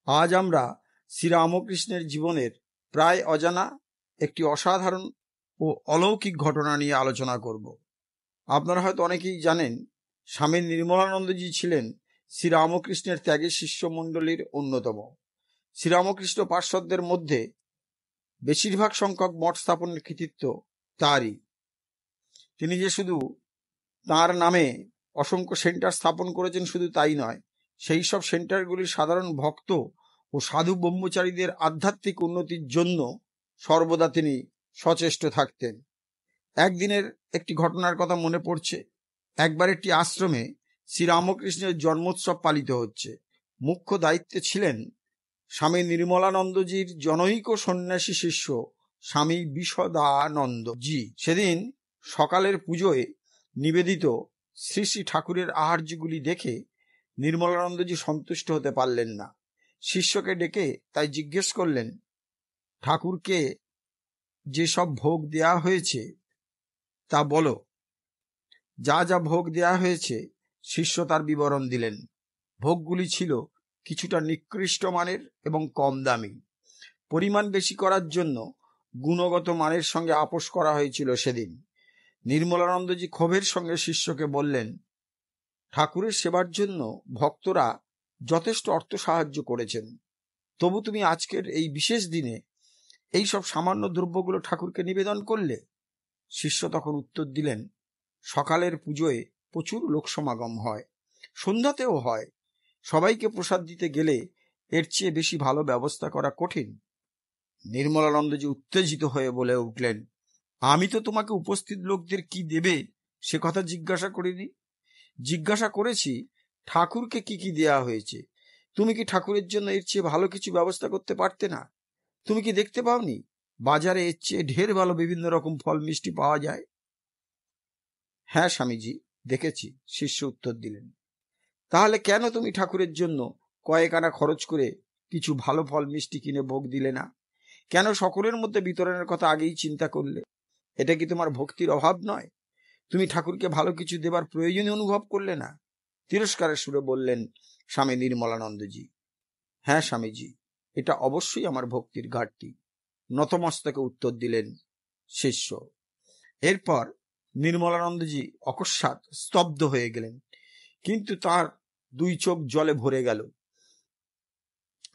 আজ আমরা শ্রীরামকৃষ্ণের জীবনের প্রায় অজানা একটি অসাধারণ ও অলৌকিক ঘটনা নিয়ে আলোচনা করব। আপনারা হয়তো অনেকেই জানেন, স্বামী নির্মলানন্দজি ছিলেন শ্রীরামকৃষ্ণের ত্যাগী শিষ্যমণ্ডলীর অন্যতম। শ্রীরামকৃষ্ণ পার্শ্বদের মধ্যে বেশিরভাগ সংখ্যক মঠ স্থাপনের কৃতিত্ব তারই। তিনি যে শুধু তার নামে অসংখ্য সেন্টার স্থাপন করেছেন শুধু তাই নয়, সেই সব সেন্টারগুলির সাধারণ ভক্ত ও সাধু ব্রহ্মচারীদের আধ্যাত্মিক উন্নতির জন্য সর্বদা তিনি সচেষ্ট থাকতেন। একদিনের একটি ঘটনার কথা মনে পড়ছে। একবার একটি আশ্রমে শ্রীরামকৃষ্ণের জন্মোৎসব পালিত হচ্ছে। মুখ্য দায়িত্বে ছিলেন স্বামী নির্মলানন্দজির জনৈক সন্ন্যাসী শিষ্য স্বামী বিশদানন্দজি। সেদিন সকালের পুজোয় নিবেদিত শ্রী শ্রী ঠাকুরের আহার্যগুলি দেখে নির্মলানন্দজি সন্তুষ্ট হতে পারলেন না। শিষ্যকে ডেকে তাই জিজ্ঞেস করলেন, ঠাকুরকে যেসব ভোগ দেয়া হয়েছে তা বলো। যা যা ভোগ দেয়া হয়েছে শিষ্য তার বিবরণ দিলেন। ভোগগুলি ছিল কিছুটা নিকৃষ্ট মানের এবং কম দামি। পরিমাণ বেশি করার জন্য গুণগত মানের সঙ্গে আপোষ করা হয়েছিল সেদিন। নির্মলানন্দজি ক্ষোভের সঙ্গে শিষ্যকে বললেন, ঠাকুরের সেবার জন্য ভক্তরা যথেষ্ট অর্থ সাহায্য করেছেন, তবু তুমি আজকের এই বিশেষ দিনে এই সব সামান্য দ্রব্যগুলো ঠাকুরকে নিবেদন করলে। শিষ্য তখন উত্তর দিলেন, সকালের পুজোয় প্রচুর লোক সমাগম হয়, সন্ধ্যাতেও হয়। সবাইকে প্রসাদ দিতে গেলে এর চেয়ে বেশি ভালো ব্যবস্থা করা কঠিন। নির্মলানন্দজি উত্তেজিত হয়ে বলে উঠলেন, আমি তো তোমাকে উপস্থিত লোকদের কি দেবে সে কথা জিজ্ঞাসা করিনি। জিজ্ঞাসা করেছি ঠাকুরকে কি কি দেয়া হয়েছে। তুমি কি ঠাকুরের জন্য এর চেয়ে ভালো কিছু ব্যবস্থা করতে পারতে না? তুমি কি দেখতে পাওনি বাজারে এর চেয়ে ঢের ভালো বিভিন্ন রকম ফল মিষ্টি পাওয়া যায়? হ্যাঁ স্বামীজি, দেখেছি, শিষ্য উত্তর দিলেন। তাহলে কেন তুমি ঠাকুরের জন্য কয়েক আনা খরচ করে কিছু ভালো ফল মিষ্টি কিনে ভোগ দিলে না? কেন সকলের মধ্যে বিতরণের কথা আগেই চিন্তা করলে? এটা কি তোমার ভক্তির অভাব নয়? তুমি ঠাকুরকে ভালো কিছু দেবার প্রয়োজনই অনুভব করলে না? তিরস্কারের সুরে বললেন স্বামী নির্মলানন্দজি। হ্যাঁ স্বামীজি, এটা অবশ্যই আমার ভক্তির ঘাটতি, নতমস্তকে উত্তর দিলেন শিষ্য। এরপর নির্মলানন্দজি অকস্মাৎ স্তব্ধ হয়ে গেলেন, কিন্তু তার দুই চোখ জলে ভরে গেল।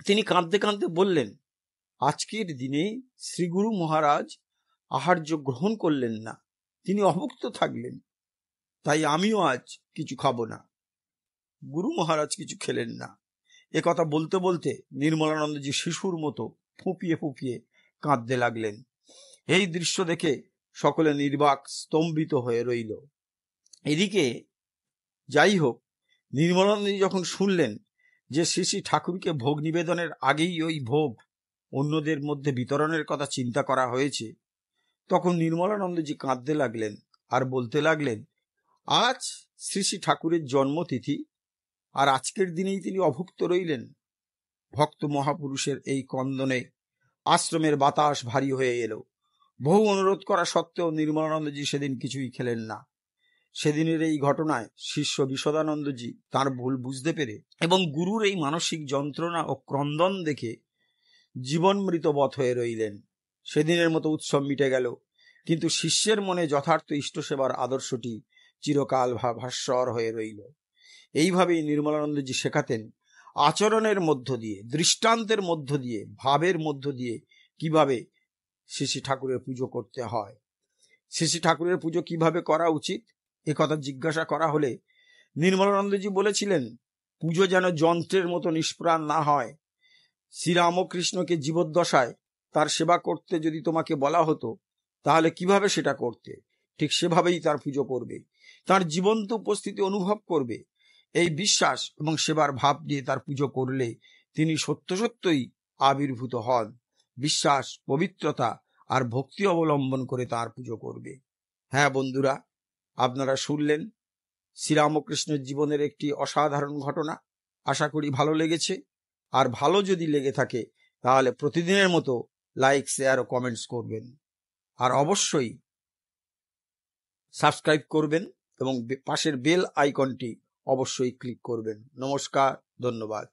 তিনি কাঁদতে কাঁদতে বললেন, আজকের দিনে শ্রীগুরু মহারাজ আহার্য গ্রহণ করলেন না, তিনি অভুক্ত থাকলেন, তাই আমিও আজ কিছু খাবো না। গুরু মহারাজ কিছু খেলেন না। এ কথা বলতে বলতে নির্মলানন্দজি শিশুর মতো ফুঁপিয়ে ফুঁপিয়ে কাঁদতে লাগলেন। এই দৃশ্য দেখে সকলে নির্বাক স্তম্ভিত হয়ে রইল। এদিকে যাই হোক, নির্মলানন্দজি যখন শুনলেন যে শ্রী শ্রী ঠাকুরকে ভোগ নিবেদনের আগেই ওই ভোগ অন্যদের মধ্যে বিতরণের কথা চিন্তা করা হয়েছে, তখন নির্মলানন্দজি কাঁদতে লাগলেন আর বলতে লাগলেন, আজ শ্রী শ্রী ঠাকুরের জন্মতিথি, আর আজকের দিনেই তিনি অভুক্ত রইলেন। ভক্ত মহাপুরুষের এই কন্দনে আশ্রমের বাতাস ভারী হয়ে এলো। বহু অনুরোধ করা সত্ত্বেও নির্মলানন্দজি সেদিন কিছুই খেলেন না। সেদিনের এই ঘটনায় শিষ্য বিশদানন্দজি তার ভুল বুঝতে পেরে এবং গুরুর এই মানসিক যন্ত্রণা ও ক্রন্দন দেখে জীবনমৃতবৎ হয়ে রইলেন। সেদিনের মতো উৎসব মিটে গেল, কিন্তু শিষ্যের মনে যথার্থ ইষ্ট সেবার আদর্শটি চিরকাল ভাস্বর হয়ে রইল। এইভাবেই নির্মলানন্দজি শেখাতেন আচরণের মধ্য দিয়ে, দৃষ্টান্তের মধ্য দিয়ে, ভাবের মধ্য দিয়ে কিভাবে শ্রী শ্রী ঠাকুরের পুজো করতে হয়। শ্রী শ্রী ঠাকুরের পুজো কিভাবে করা উচিত এ কথা জিজ্ঞাসা করা হলে নির্মলানন্দজি বলেছিলেন, পুজো যেন যন্ত্রের মতো নিষ্প্রাণ না হয়। শ্রীরামকৃষ্ণকে জীবদ্দশায় তার সেবা করতে যদি তোমাকে বলা হতো, তাহলে কিভাবে সেটা করতে? ঠিক সেভাবেই তার পুজো করবে, তার জীবন্ত উপস্থিতি অনুভব করবে। এই বিশ্বাস এবং সেবার ভাব নিয়ে তার পুজো করলে তিনি সত্য সত্যই আবির্ভূত হন। বিশ্বাস, পবিত্রতা আর ভক্তি অবলম্বন করে তার পুজো করবে। হ্যাঁ বন্ধুরা, আপনারা শুনলেন শ্রীরামকৃষ্ণের জীবনের একটি অসাধারণ ঘটনা। আশা করি ভালো লেগেছে। আর ভালো যদি লেগে থাকে তাহলে প্রতিদিনের মতো লাইক, শেয়ার ও কমেন্টস করবেন। আর অবশ্যই সাবস্ক্রাইব করবেন এবং পাশের বেল আইকনটি অবশ্যই ক্লিক করবেন। নমস্কার, ধন্যবাদ।